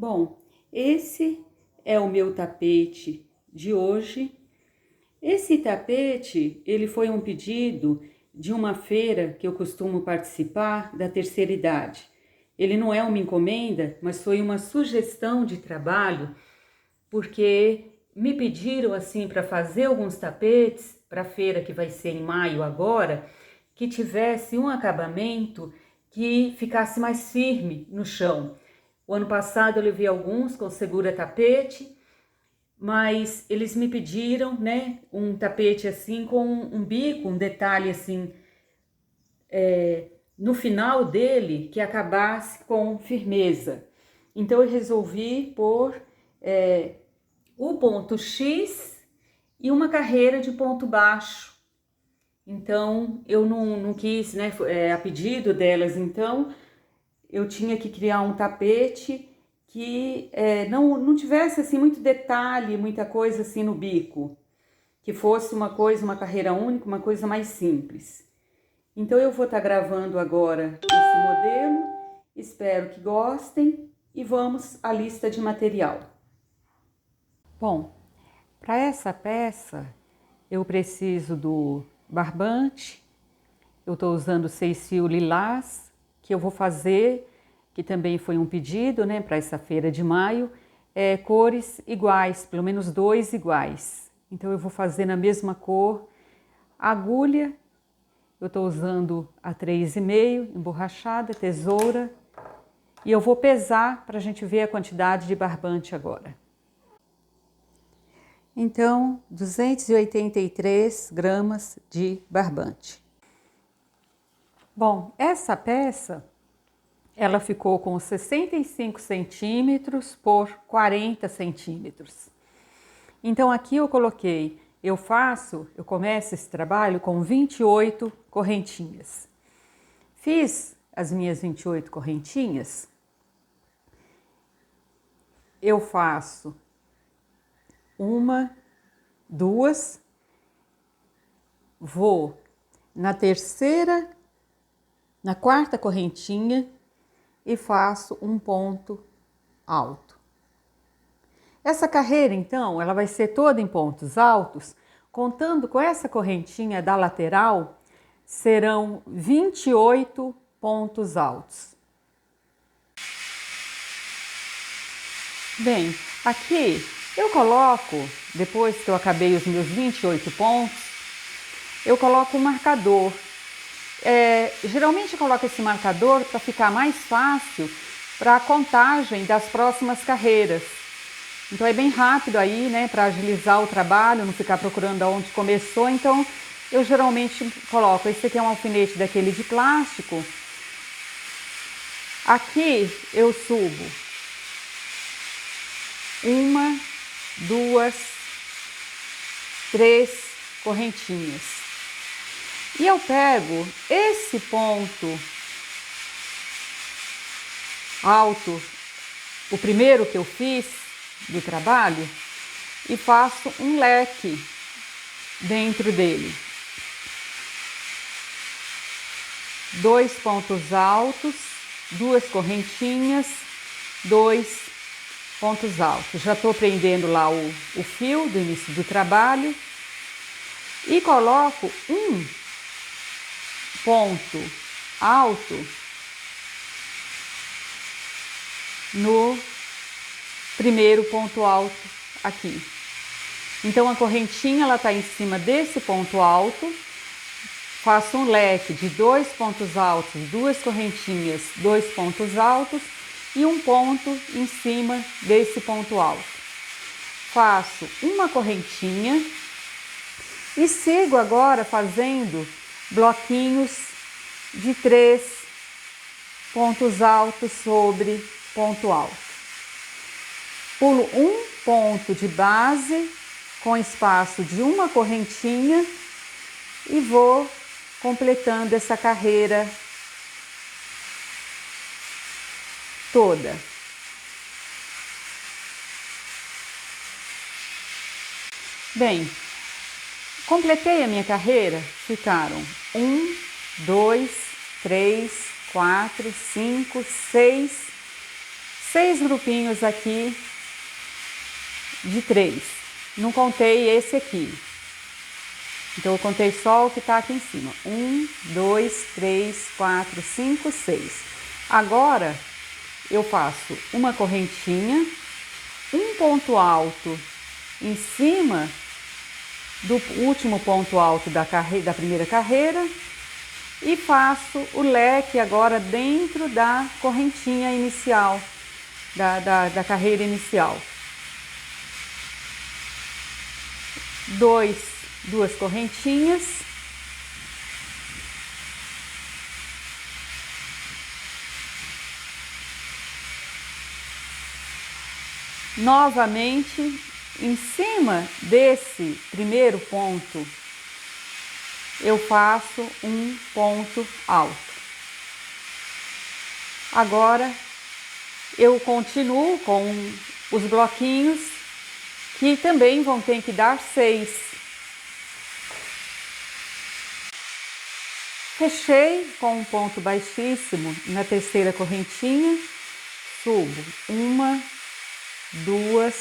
Bom, esse é o meu tapete de hoje. Esse tapete, ele foi um pedido de uma feira que eu costumo participar da terceira idade. Ele não é uma encomenda, mas foi uma sugestão de trabalho, porque me pediram assim para fazer alguns tapetes para a feira que vai ser em maio agora, que tivesse um acabamento que ficasse mais firme no chão. O ano passado eu levei alguns com segura-tapete, mas eles me pediram, né, um tapete assim com um bico, um detalhe assim, no final dele que acabasse com firmeza. Então eu resolvi pôr o ponto X e uma carreira de ponto baixo. Então eu não quis, né, a pedido delas, então eu tinha que criar um tapete que não tivesse assim muito detalhe, muita coisa assim no bico, que fosse uma carreira única, uma coisa mais simples. Então eu vou estar gravando agora esse modelo, espero que gostem e vamos à lista de material. Bom, para essa peça eu preciso do barbante, eu estou usando 6 fios lilás, que eu vou fazer, que também foi um pedido, né, para essa feira de maio, cores iguais, pelo menos 2 iguais. Então eu vou fazer na mesma cor. A agulha, eu estou usando a 3,5 emborrachada, tesoura, e eu vou pesar para a gente ver a quantidade de barbante agora. Então, 283 gramas de barbante. Bom, essa peça, ela ficou com 65 centímetros por 40 centímetros. Então aqui eu coloquei, eu começo esse trabalho com 28 correntinhas. Fiz as minhas 28 correntinhas, eu faço uma, duas, vou na terceira, na quarta correntinha e faço um ponto alto. Essa carreira, então, ela vai ser toda em pontos altos, contando com essa correntinha da lateral, serão 28 pontos altos. Bem, aqui eu coloco, depois que eu acabei os meus 28 pontos, eu coloco um marcador. Geralmente eu coloco esse marcador para ficar mais fácil para a contagem das próximas carreiras. Então é bem rápido aí, né, para agilizar o trabalho, não ficar procurando aonde começou. Então eu geralmente coloco, esse aqui é um alfinete daquele de plástico. Aqui eu subo uma, duas, três correntinhas. E eu pego esse ponto alto, o primeiro que eu fiz do trabalho, e faço um leque dentro dele. 2 pontos altos, 2 correntinhas, 2 pontos altos. Já estou prendendo lá o fio do início do trabalho e coloco um ponto alto no primeiro ponto alto aqui. Então a correntinha ela está em cima desse ponto alto, faço um leque de 2 pontos altos, 2 correntinhas, 2 pontos altos e um ponto em cima desse ponto alto. Faço uma correntinha e sigo agora fazendo bloquinhos de 3 pontos altos sobre ponto alto. Pulo um ponto de base com espaço de uma correntinha e vou completando essa carreira toda. Bem, completei a minha carreira, ficaram 1, 2, 3, 4, 5, 6, 6 grupinhos aqui de 3. Não contei esse aqui. Então, eu contei só o que tá aqui em cima. 1, 2, 3, 4, 5, 6. Agora, eu faço uma correntinha, um ponto alto em cima do último ponto alto da primeira carreira e faço o leque agora dentro da correntinha inicial, da carreira inicial. Duas correntinhas. Novamente, em cima desse primeiro ponto, eu faço um ponto alto. Agora, eu continuo com os bloquinhos, que também vão ter que dar 6. Fechei com um ponto baixíssimo na terceira correntinha, subo 1, 2,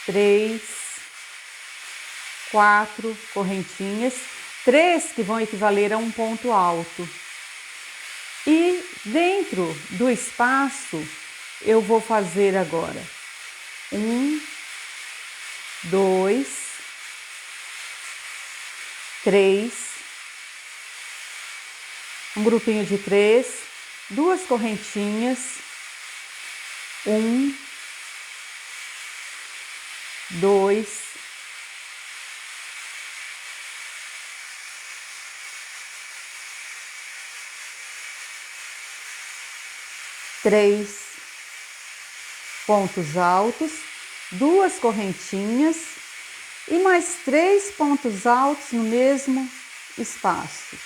3, 4 correntinhas, 3 que vão equivaler a um ponto alto. E dentro do espaço, eu vou fazer agora 1, 2, 3, um grupinho de 3, 2 correntinhas, 1, 2, 3 pontos altos, 2 correntinhas e mais 3 pontos altos no mesmo espaço.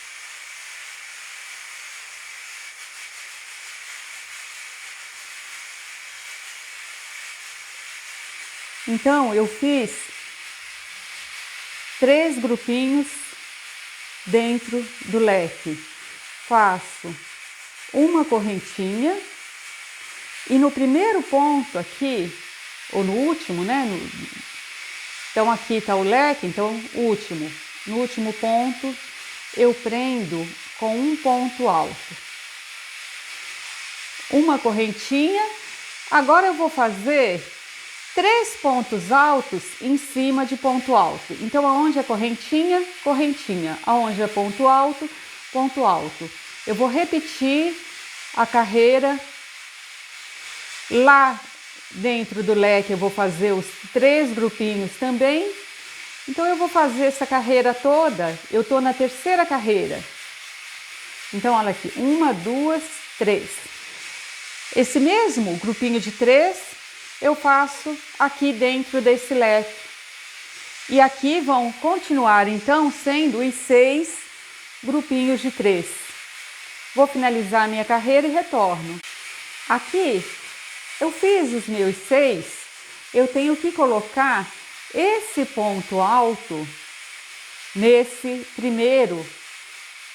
Então, eu fiz 3 grupinhos dentro do leque. Faço uma correntinha e no primeiro ponto aqui, ou no último, né? Então, aqui tá o leque, então, último. No último ponto, eu prendo com um ponto alto. Uma correntinha. Agora, eu vou fazer 3 pontos altos em cima de ponto alto. Então, aonde é correntinha, correntinha. Aonde é ponto alto, ponto alto. Eu vou repetir a carreira. Lá dentro do leque eu vou fazer os 3 grupinhos também. Então, eu vou fazer essa carreira toda. Eu tô na terceira carreira. Então, olha aqui. 1, 2, 3. Esse mesmo grupinho de 3... eu faço aqui dentro desse leque. E aqui vão continuar, então, sendo os 6 grupinhos de 3. Vou finalizar a minha carreira e retorno. Aqui, eu fiz os meus 6, eu tenho que colocar esse ponto alto nesse primeiro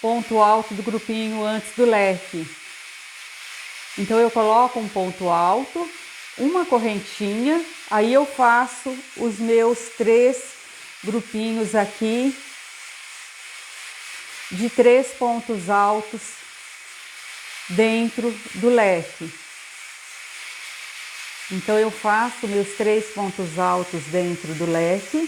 ponto alto do grupinho antes do leque. Então, eu coloco um ponto alto, uma correntinha, aí eu faço os meus 3 grupinhos aqui de 3 pontos altos dentro do leque. Então, eu faço meus 3 pontos altos dentro do leque.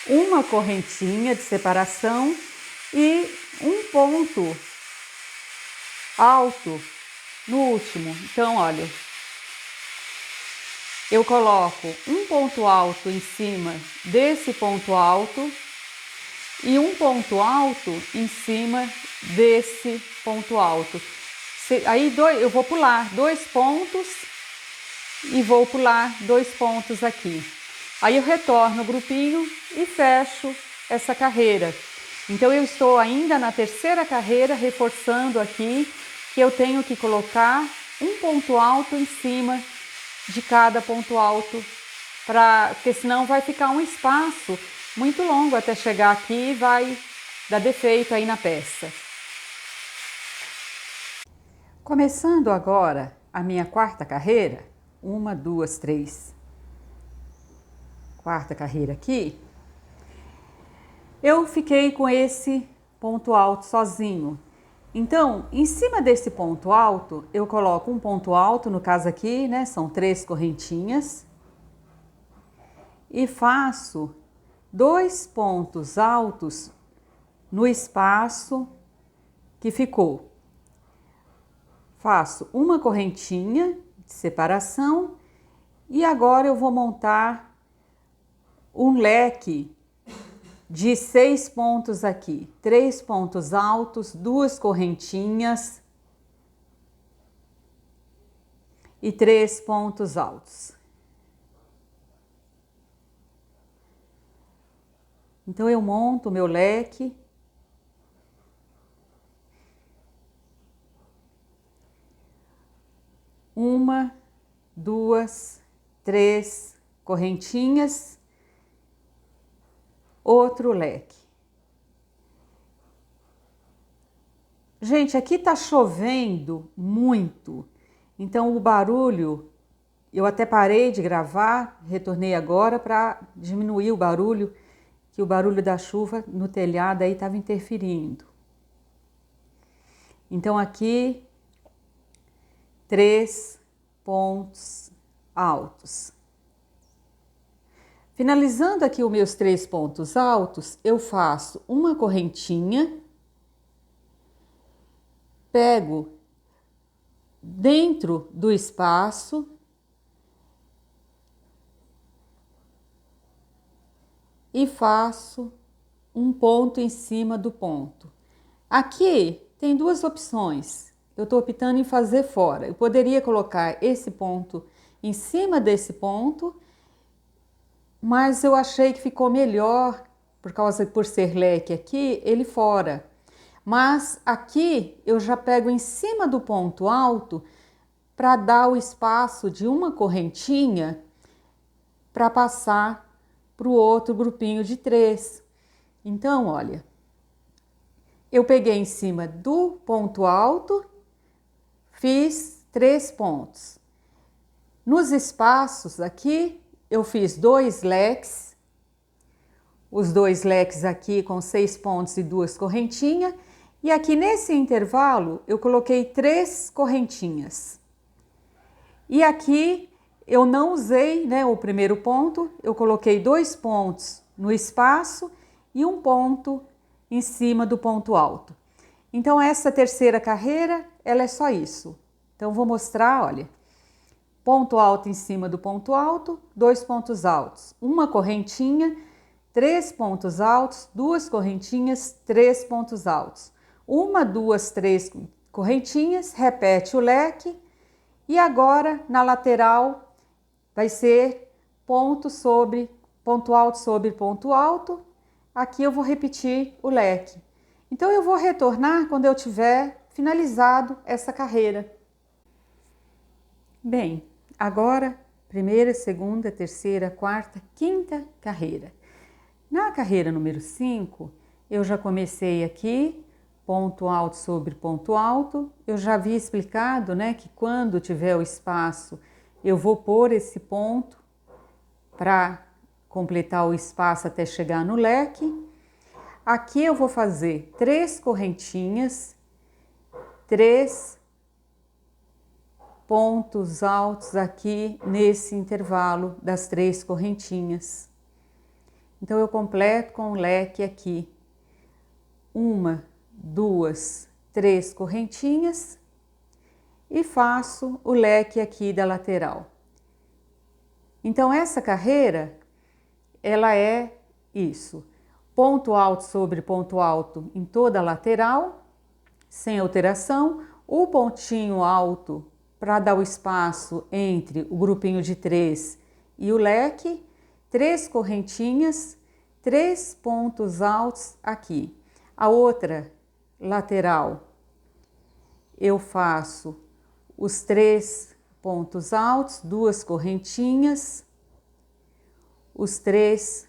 Uma correntinha de separação e um ponto alto no último. Então, olha, eu coloco um ponto alto em cima desse ponto alto e um ponto alto em cima desse ponto alto. Aí eu vou pular 2 pontos e vou pular 2 pontos aqui. Aí eu retorno o grupinho e fecho essa carreira. Então, eu estou ainda na terceira carreira, reforçando aqui que eu tenho que colocar um ponto alto em cima de cada ponto alto, porque senão vai ficar um espaço muito longo até chegar aqui e vai dar defeito aí na peça. Começando agora a minha quarta carreira, 1, 2, 3, quarta carreira aqui, eu fiquei com esse ponto alto sozinho. Então, em cima desse ponto alto, eu coloco um ponto alto, no caso aqui, né, são 3 correntinhas, e faço 2 pontos altos no espaço que ficou. Faço uma correntinha de separação e agora eu vou montar um leque de 6 pontos aqui, 3 pontos altos, 2 correntinhas e 3 pontos altos. Então eu monto o meu leque. Uma, 2, 3 correntinhas, outro leque. Gente, aqui tá chovendo muito, então o barulho, eu até parei de gravar, retornei agora para diminuir o barulho, que o barulho da chuva no telhado aí estava interferindo. Então aqui, 3 pontos altos. Finalizando aqui os meus 3 pontos altos, eu faço uma correntinha, pego dentro do espaço e faço um ponto em cima do ponto. Aqui tem 2 opções. Eu estou optando em fazer fora. Eu poderia colocar esse ponto em cima desse ponto, mas eu achei que ficou melhor, por ser leque aqui, ele fora. Mas aqui eu já pego em cima do ponto alto para dar o espaço de uma correntinha para passar para o outro grupinho de 3. Então, olha, eu peguei em cima do ponto alto, fiz 3 pontos. Nos espaços aqui, eu fiz 2 leques, os 2 leques aqui com 6 pontos e 2 correntinhas, e aqui nesse intervalo eu coloquei 3 correntinhas. E aqui eu não usei, né, o primeiro ponto, eu coloquei 2 pontos no espaço e um ponto em cima do ponto alto. Então essa terceira carreira, ela é só isso. Então vou mostrar, olha, ponto alto em cima do ponto alto, 2 pontos altos, uma correntinha, 3 pontos altos, 2 correntinhas, 3 pontos altos. 1, 2, 3 correntinhas, repete o leque e agora na lateral vai ser ponto alto sobre ponto alto. Aqui eu vou repetir o leque. Então eu vou retornar quando eu tiver finalizado essa carreira. Bem, agora primeira, segunda, terceira, quarta, quinta carreira. Na carreira número 5, eu já comecei aqui, ponto alto sobre ponto alto. Eu já havia explicado, né, que quando tiver o espaço, eu vou pôr esse ponto para completar o espaço até chegar no leque. Aqui eu vou fazer 3 correntinhas, 3 pontos altos aqui nesse intervalo das 3 correntinhas. Então eu completo com o leque aqui. 1, 2, 3 correntinhas e faço o leque aqui da lateral. Então essa carreira, ela é isso. Ponto alto sobre ponto alto em toda a lateral, sem alteração. O pontinho alto para dar o espaço entre o grupinho de 3 e o leque. 3 correntinhas, 3 pontos altos aqui. A outra lateral, eu faço os 3 pontos altos, 2 correntinhas, os 3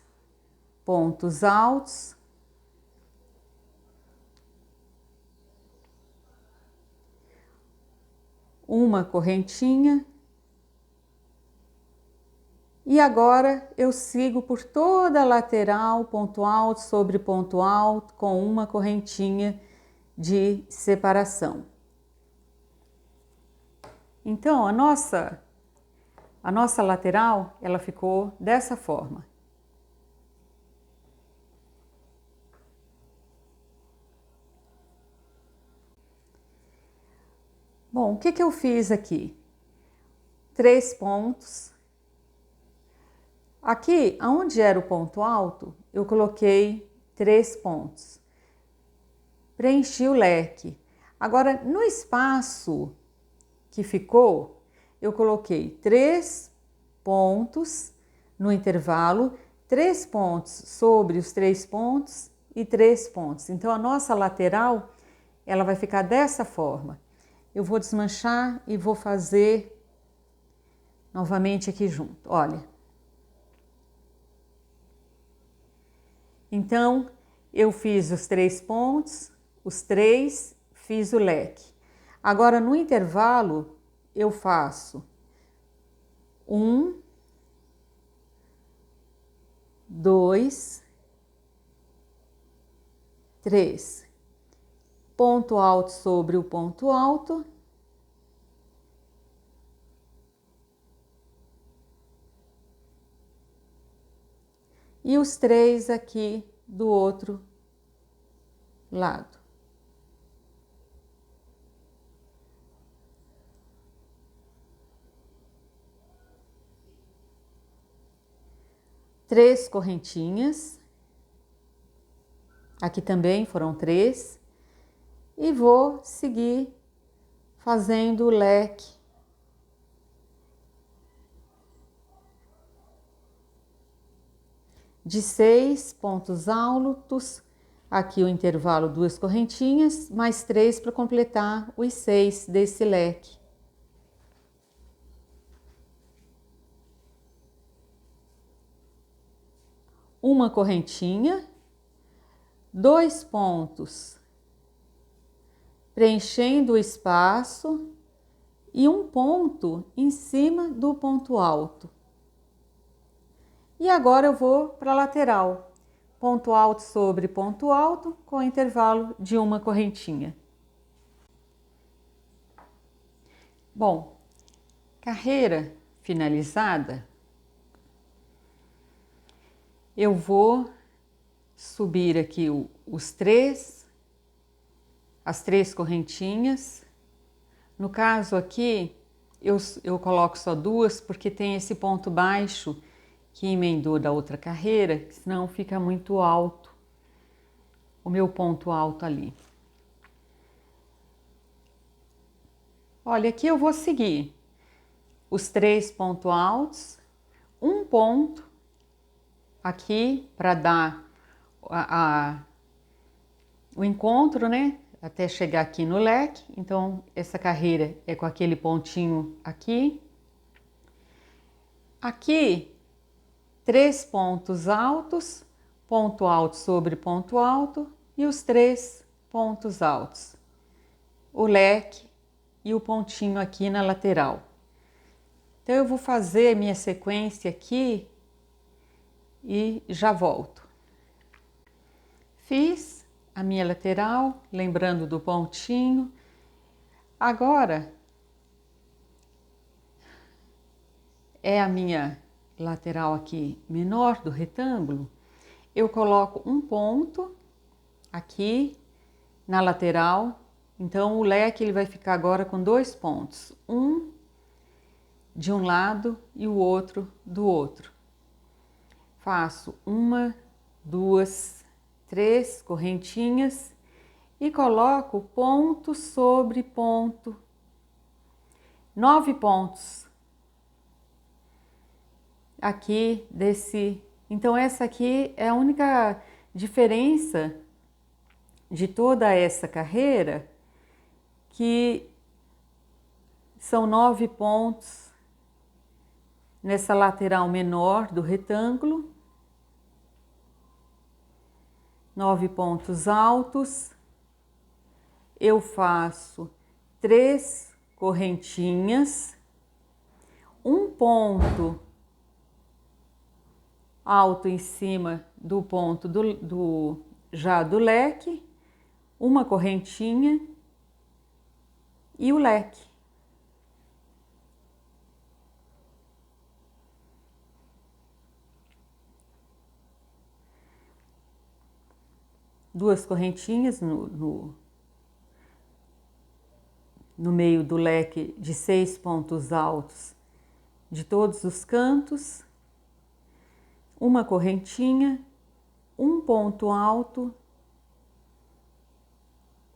pontos altos, uma correntinha. E agora eu sigo por toda a lateral, ponto alto sobre ponto alto, com uma correntinha de separação. Então, a nossa lateral, ela ficou dessa forma. Bom, o que que eu fiz aqui? 3 pontos. Aqui, aonde era o ponto alto, eu coloquei 3 pontos. Preenchi o leque. Agora, no espaço que ficou, eu coloquei 3 pontos no intervalo, 3 pontos sobre os 3 pontos e 3 pontos. Então, a nossa lateral, ela vai ficar dessa forma. Eu vou desmanchar e vou fazer novamente aqui junto, olha. Então, eu fiz os 3 pontos, os 3, fiz o leque. Agora, no intervalo, eu faço 1, 2, 3. Ponto alto sobre o ponto alto. E os 3 aqui do outro lado. Três correntinhas. Aqui também foram 3. E vou seguir fazendo o leque. De 6 pontos altos, aqui o intervalo 2 correntinhas, mais 3 para completar os 6 desse leque. Uma correntinha, 2 pontos, preenchendo o espaço e um ponto em cima do ponto alto. E agora eu vou para a lateral, ponto alto sobre ponto alto, com intervalo de uma correntinha. Bom, carreira finalizada, eu vou subir aqui as 3 correntinhas. No caso aqui, eu coloco só 2 porque tem esse ponto baixo que emendou da outra carreira, senão fica muito alto o meu ponto alto ali. Olha, aqui eu vou seguir os 3 pontos altos, um ponto aqui para dar o encontro, né? Até chegar aqui no leque. Então, essa carreira é com aquele pontinho aqui. Aqui, 3 pontos altos, ponto alto sobre ponto alto e os 3 pontos altos. O leque e o pontinho aqui na lateral. Então, eu vou fazer minha sequência aqui e já volto. Fiz a minha lateral, lembrando do pontinho. Agora, é a minha lateral aqui menor do retângulo, eu coloco um ponto aqui na lateral. Então, o leque ele vai ficar agora com 2 pontos, um de um lado e o outro do outro. Faço 1, 2, 3 correntinhas e coloco ponto sobre ponto, 9 pontos aqui desse. Então, essa aqui é a única diferença de toda essa carreira, que são 9 pontos nessa lateral menor do retângulo, 9 pontos altos. Eu faço 3 correntinhas, um ponto alto em cima do ponto já do leque, uma correntinha e o leque. Duas correntinhas no meio do leque de 6 pontos altos de todos os cantos, uma correntinha, um ponto alto,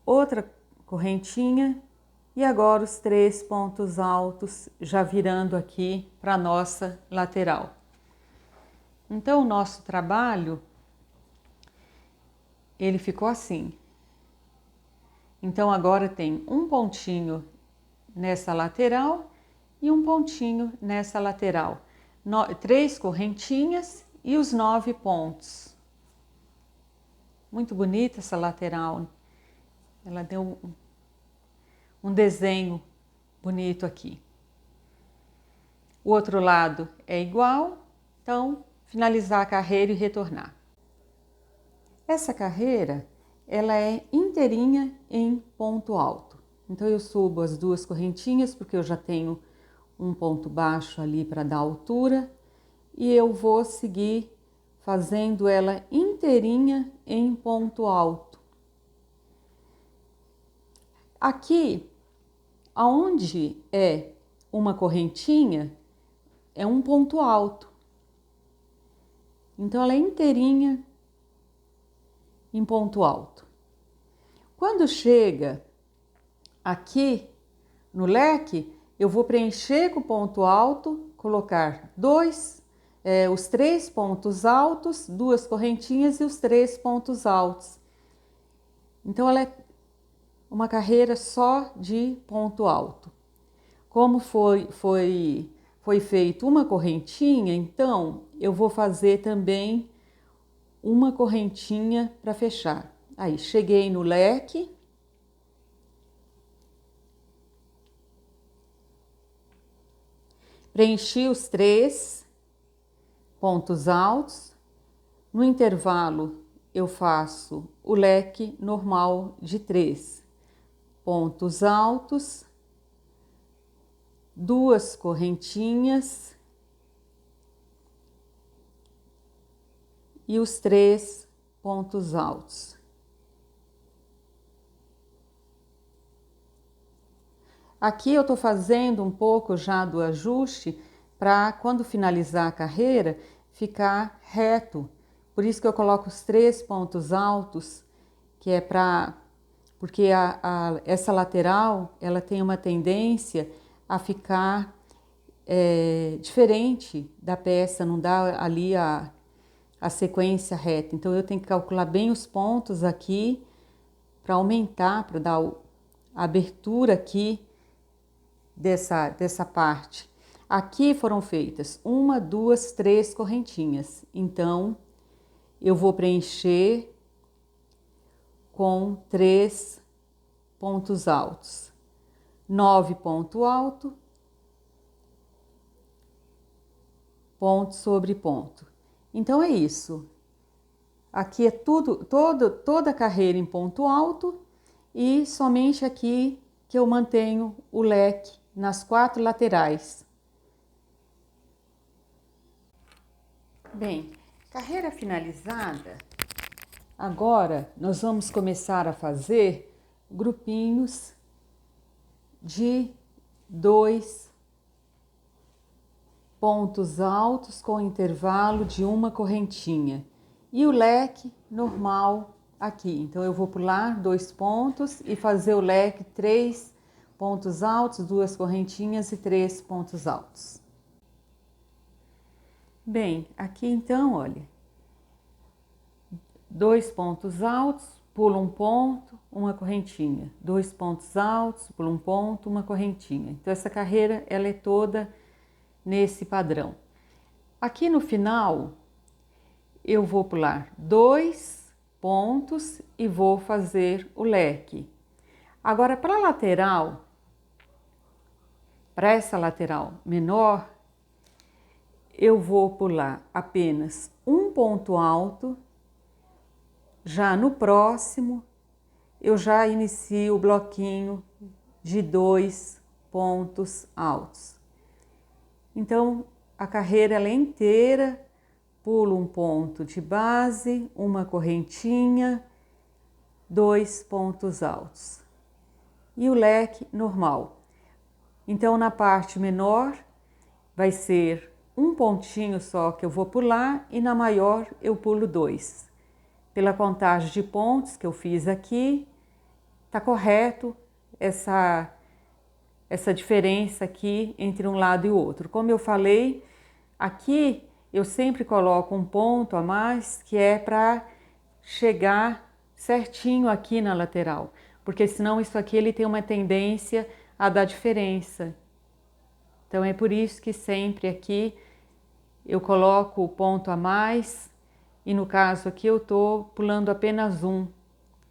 outra correntinha e agora os 3 pontos altos já virando aqui para a nossa lateral. Então o nosso trabalho ele ficou assim. Então agora tem um pontinho nessa lateral e um pontinho nessa lateral. 3 correntinhas e os 9 pontos. Muito bonita essa lateral. Ela deu um desenho bonito aqui. O outro lado é igual, então finalizar a carreira e retornar. Essa carreira, ela é inteirinha em ponto alto. Então eu subo as duas correntinhas porque eu já tenho um ponto baixo ali para dar altura e eu vou seguir fazendo ela inteirinha em ponto alto. Aqui, aonde é uma correntinha, é um ponto alto. Então ela é inteirinha em ponto alto. Quando chega aqui no leque, eu vou preencher com o ponto alto, colocar os 3 pontos altos, 2 correntinhas e os 3 pontos altos. Então ela é uma carreira só de ponto alto. Como foi feito uma correntinha, então eu vou fazer também uma correntinha para fechar. Aí, cheguei no leque. Preenchi os 3 pontos altos. No intervalo, eu faço o leque normal de 3 pontos altos, 2 correntinhas e os 3 pontos altos. Aqui eu tô fazendo um pouco já do ajuste para quando finalizar a carreira ficar reto. Por isso que eu coloco os 3 pontos altos, que é porque essa lateral ela tem uma tendência a ficar diferente da peça, não dá ali a sequência reta. Então eu tenho que calcular bem os pontos aqui para aumentar, para dar a abertura aqui dessa parte. Aqui foram feitas 1, 2, 3 correntinhas. Então eu vou preencher com 3 pontos altos, 9 ponto alto, ponto sobre ponto. Então é isso. Aqui é toda a carreira em ponto alto e somente aqui que eu mantenho o leque nas 4 laterais. Bem, carreira finalizada. Agora nós vamos começar a fazer grupinhos de 2 pontos altos com intervalo de uma correntinha e o leque normal aqui. Então eu vou pular 2 pontos e fazer o leque 3 pontos altos, 2 correntinhas e 3 pontos altos. Bem, aqui então, olha, 2 pontos altos, pulo um ponto, uma correntinha, 2 pontos altos, pulo um ponto, uma correntinha. Então essa carreira ela é toda nesse padrão. Aqui no final eu vou pular 2 pontos e vou fazer o leque. Agora para a lateral para essa lateral menor, eu vou pular apenas um ponto alto. Já no próximo, eu já inicio o bloquinho de 2 pontos altos. Então, a carreira ela é inteira, pulo um ponto de base, uma correntinha, 2 pontos altos. E o leque normal. Então, na parte menor, vai ser um pontinho só que eu vou pular e na maior eu pulo 2. Pela contagem de pontos que eu fiz aqui, tá correto essa diferença aqui entre um lado e o outro. Como eu falei, aqui eu sempre coloco um ponto a mais, que é para chegar certinho aqui na lateral, porque senão isso aqui ele tem uma tendência a dar diferença. Então é por isso que sempre aqui eu coloco o ponto a mais e no caso aqui eu tô pulando apenas um,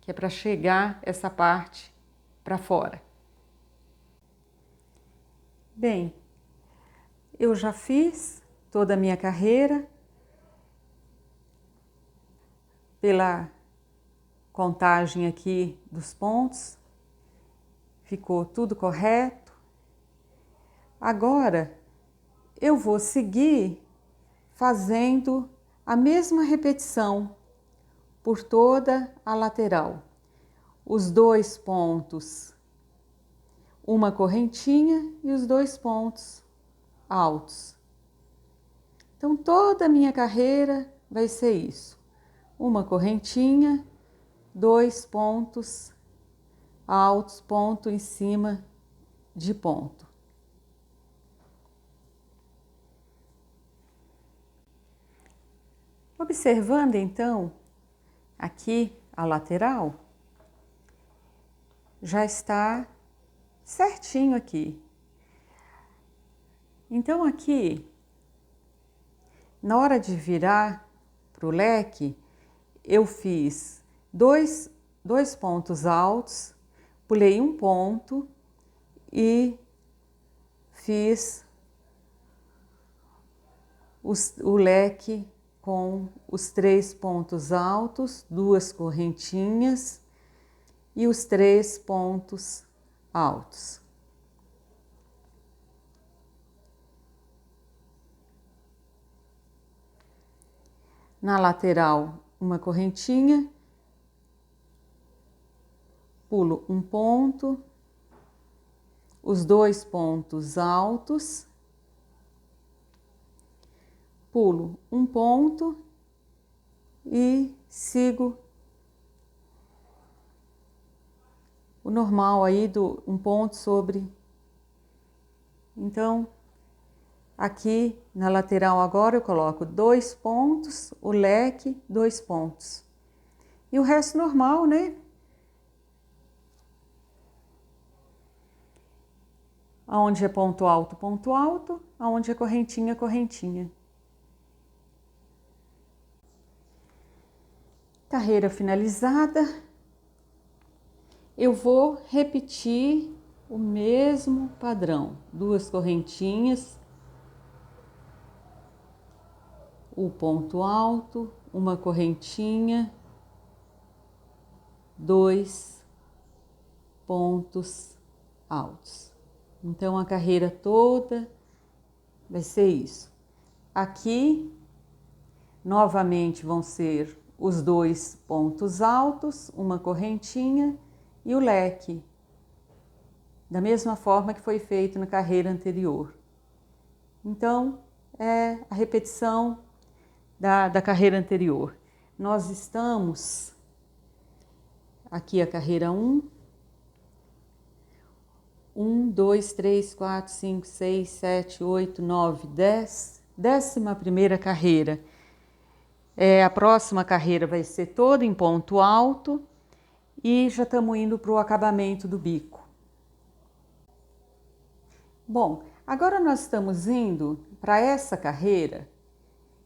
que é para chegar essa parte para fora. Bem, eu já fiz toda a minha carreira pela contagem aqui dos pontos, ficou tudo correto. Agora eu vou seguir fazendo a mesma repetição por toda a lateral. Os 2 pontos, uma correntinha e os 2 pontos altos. Então, toda a minha carreira vai ser isso. Uma correntinha, 2 pontos altos, ponto em cima de ponto. Observando então aqui a lateral, já está certinho aqui. Então aqui, na hora de virar para o leque, eu fiz dois pontos altos, pulei um ponto e fiz o leque com os 3 pontos altos, 2 correntinhas e os 3 pontos altos. Na lateral, uma correntinha, pulo um ponto, os 2 pontos altos, pulo um ponto e sigo o normal aí do um ponto sobre. Então, aqui na lateral agora eu coloco 2 pontos, o leque, 2 pontos. E o resto normal, né? Aonde é ponto alto, aonde é correntinha, correntinha. Carreira finalizada, eu vou repetir o mesmo padrão, 2 correntinhas, o ponto alto, uma correntinha, 2 pontos altos. Então a carreira toda vai ser isso. Aqui, novamente vão ser os 2 pontos altos, uma correntinha e o leque, da mesma forma que foi feito na carreira anterior. Então, é a repetição da carreira anterior. Nós estamos aqui a carreira 1, 2, 3, 4, 5, 6, 7, 8, 9, 10, 11ª carreira. A próxima carreira vai ser toda em ponto alto e já estamos indo para o acabamento do bico. Bom, agora nós estamos indo para essa carreira,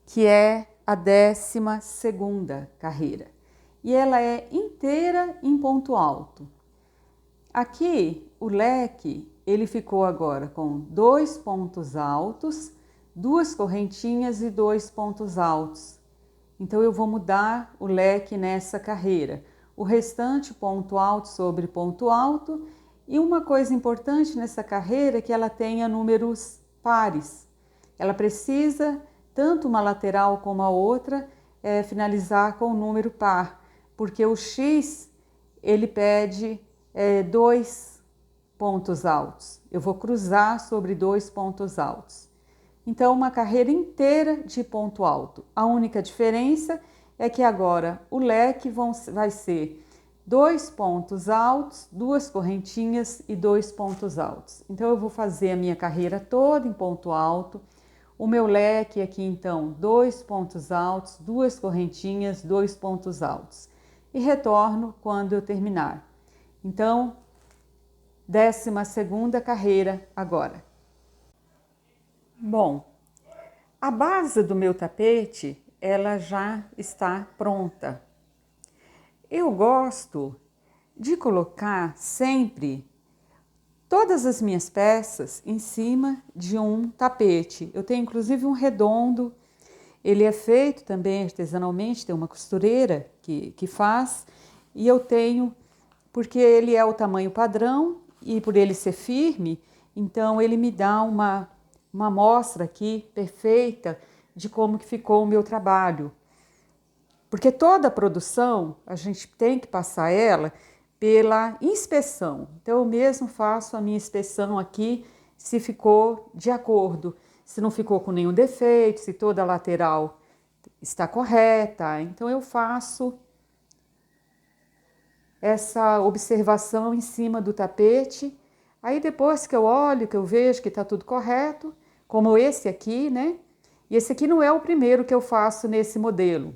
que é a 12ª carreira, e ela é inteira em ponto alto. Aqui, o leque, ele ficou agora com 2 pontos altos, 2 correntinhas e 2 pontos altos. Então, eu vou mudar o leque nessa carreira. O restante, ponto alto sobre ponto alto. E uma coisa importante nessa carreira é que ela tenha números pares. Ela precisa, tanto uma lateral como a outra, finalizar com o número par, porque o X, ele pede 2 pontos altos. Eu vou cruzar sobre 2 pontos altos. Então, uma carreira inteira de ponto alto. A única diferença é que agora o leque vai ser 2 pontos altos, 2 correntinhas e 2 pontos altos. Então, eu vou fazer a minha carreira toda em ponto alto. O meu leque aqui, então, 2 pontos altos, 2 correntinhas, 2 pontos altos. E retorno quando eu terminar. Então, 12ª carreira agora. Bom, a base do meu tapete, ela já está pronta. Eu gosto de colocar sempre todas as minhas peças em cima de um tapete. Eu tenho inclusive um redondo, ele é feito também artesanalmente, tem uma costureira que faz, e eu tenho, porque ele é o tamanho padrão e por ele ser firme, então ele me dá uma amostra aqui perfeita de como que ficou o meu trabalho. Porque toda a produção, a gente tem que passar ela pela inspeção. Então, eu mesmo faço a minha inspeção aqui, se ficou de acordo, se não ficou com nenhum defeito, se toda a lateral está correta. Então, eu faço essa observação em cima do tapete. Aí, depois que eu olho, que eu vejo que está tudo correto, como esse aqui, né? E esse aqui não é o primeiro que eu faço nesse modelo.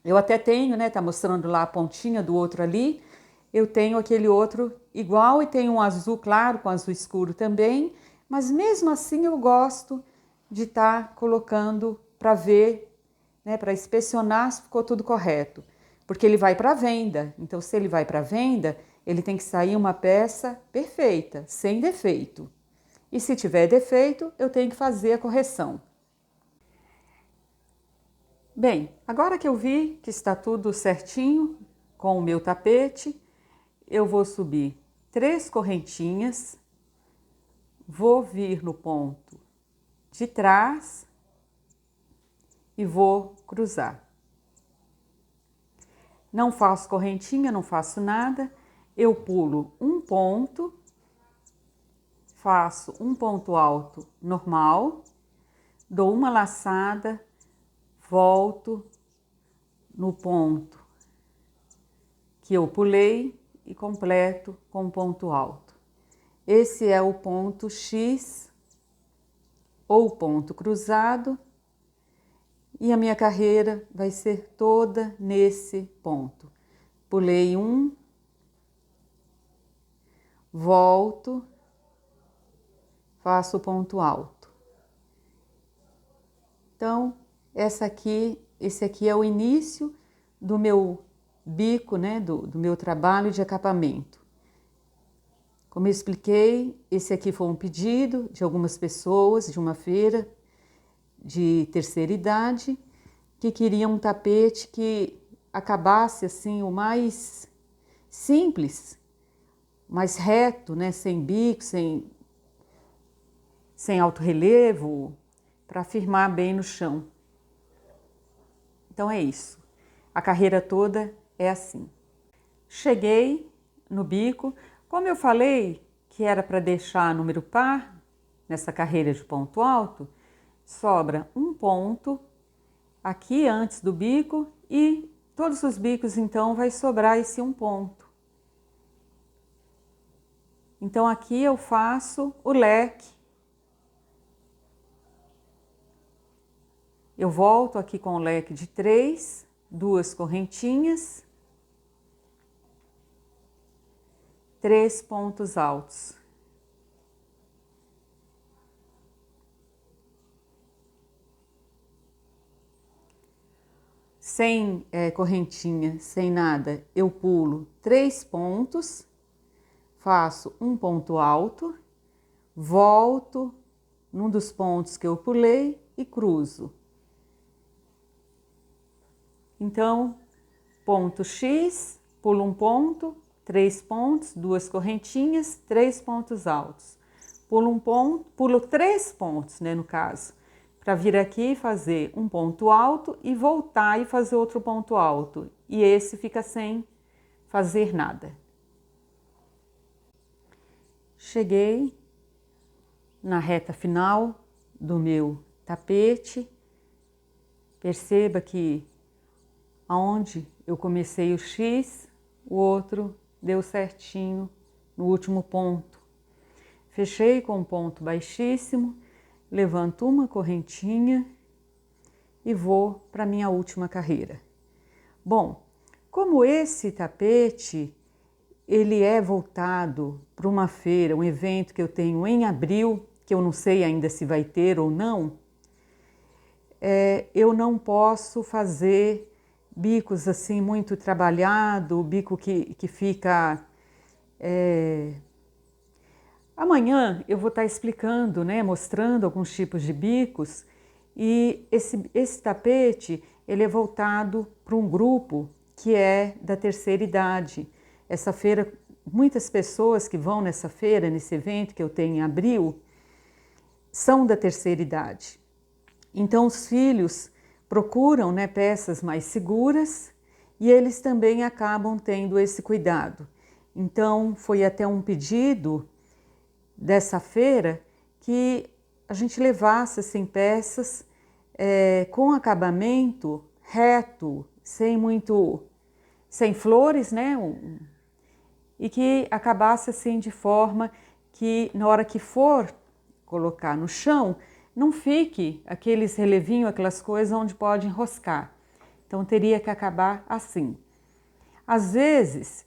Eu até tenho, né? Tá mostrando lá a pontinha do outro ali. Eu tenho aquele outro igual e tenho um azul claro com azul escuro também. Mas mesmo assim eu gosto de estar colocando para ver, né? Para inspecionar se ficou tudo correto. Porque ele vai para venda. Então, se ele vai para venda, ele tem que sair uma peça perfeita, sem defeito. E se tiver defeito, eu tenho que fazer a correção. Bem, agora que eu vi que está tudo certinho com o meu tapete, eu vou subir 3 correntinhas, vou vir no ponto de trás e vou cruzar. Não faço correntinha, não faço nada, eu pulo um ponto, faço um ponto alto normal, dou uma laçada, volto no ponto que eu pulei e completo com ponto alto. Esse é o ponto X ou ponto cruzado e a minha carreira vai ser toda nesse ponto. Pulei um, volto, faço o ponto alto. Então, esse aqui é o início do meu bico, né, do meu trabalho de acabamento. Como eu expliquei, esse aqui foi um pedido de algumas pessoas de uma feira de terceira idade que queriam um tapete que acabasse assim o mais simples, mais reto, né, sem bico, sem alto relevo, para firmar bem no chão. Então é isso. A carreira toda é assim. Cheguei no bico, como eu falei que era para deixar número par nessa carreira de ponto alto, sobra um ponto aqui antes do bico e todos os bicos então vai sobrar esse um ponto. Então aqui eu faço o leque. Eu volto aqui com o leque de 3, 2 correntinhas, 3 pontos altos. Sem correntinha, sem nada, eu pulo 3 pontos, faço um ponto alto, volto num dos pontos que eu pulei e cruzo. Então, ponto X, pulo um ponto, 3 pontos, 2 correntinhas, 3 pontos altos. Pulo um ponto, pulo 3 pontos, né, no caso, para vir aqui e fazer um ponto alto e voltar e fazer outro ponto alto. E esse fica sem fazer nada. Cheguei na reta final do meu tapete. Perceba que aonde eu comecei o X, o outro deu certinho no último ponto. Fechei com um ponto baixíssimo, levanto uma correntinha e vou para minha última carreira. Bom, como esse tapete ele é voltado para uma feira, um evento que eu tenho em abril, que eu não sei ainda se vai ter ou não, eu não posso fazer bicos assim muito trabalhado, bico que fica... Amanhã eu vou estar explicando, né, mostrando alguns tipos de bicos, e esse tapete ele é voltado para um grupo que é da terceira idade. Essa feira, muitas pessoas que vão nessa feira, nesse evento que eu tenho em abril, são da terceira idade. Então os filhos procuram, né, peças mais seguras e eles também acabam tendo esse cuidado. Então foi até um pedido dessa feira que a gente levasse assim, peças com acabamento reto, sem flores, né? E que acabasse assim de forma que na hora que for colocar no chão, não fique aqueles relevinhos, aquelas coisas onde pode enroscar. Então teria que acabar assim. Às vezes,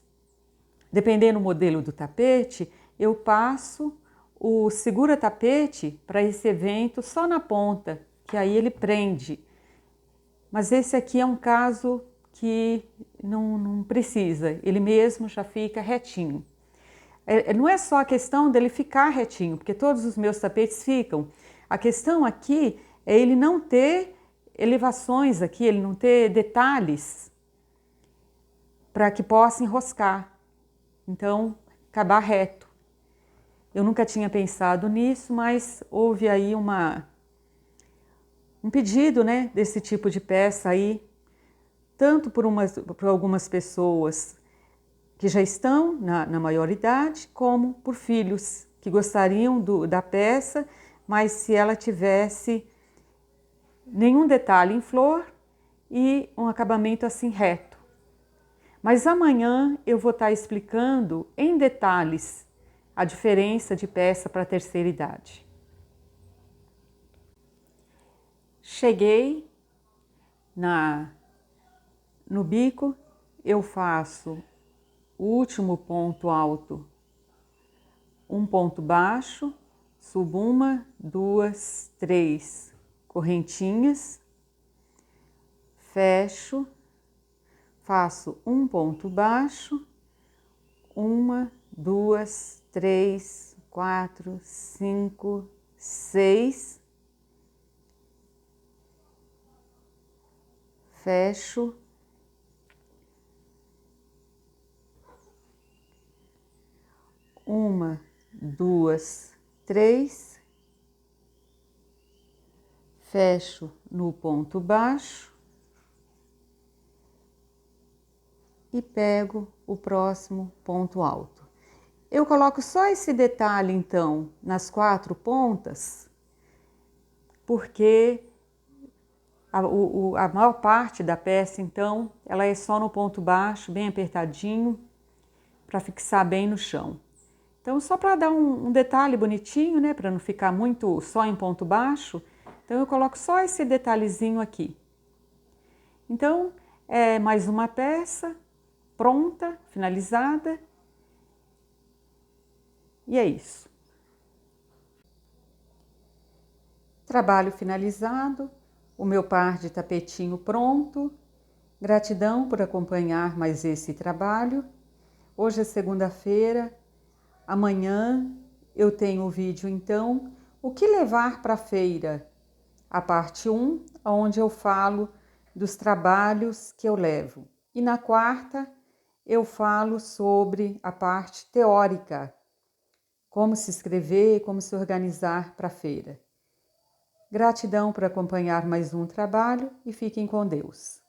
dependendo do modelo do tapete, eu passo o segura-tapete para esse evento só na ponta, que aí ele prende. Mas esse aqui é um caso que não precisa, ele mesmo já fica retinho. Não é só a questão dele ficar retinho, porque todos os meus tapetes ficam. A questão aqui é ele não ter elevações aqui, ele não ter detalhes para que possa enroscar. Então, acabar reto. Eu nunca tinha pensado nisso, mas houve aí um pedido, né, desse tipo de peça aí, tanto por algumas pessoas que já estão na maioridade, como por filhos que gostariam da peça, mas se ela tivesse nenhum detalhe em flor e um acabamento assim reto. Mas amanhã eu vou estar explicando em detalhes a diferença de peça para a terceira idade. Cheguei no bico, eu faço o último ponto alto, um ponto baixo, subo 1, 2, 3 correntinhas, fecho, faço um ponto baixo, 1, 2, 3, 4, 5, 6, fecho, 1, 2, 3, fecho no ponto baixo e pego o próximo ponto alto. Eu coloco só esse detalhe então nas 4 pontas, porque a maior parte da peça então ela é só no ponto baixo, bem apertadinho, para fixar bem no chão. Então só para dar um detalhe bonitinho, né, para não ficar muito só em ponto baixo, então eu coloco só esse detalhezinho aqui. Então é mais uma peça pronta, finalizada, e é isso. Trabalho finalizado, o meu par de tapetinho pronto. Gratidão por acompanhar mais esse trabalho. Hoje é segunda-feira, Amanhã eu tenho o vídeo, então, o que levar para a feira? A parte 1, onde eu falo dos trabalhos que eu levo. E na quarta, eu falo sobre a parte teórica, como se inscrever, como se organizar para a feira. Gratidão por acompanhar mais um trabalho e fiquem com Deus.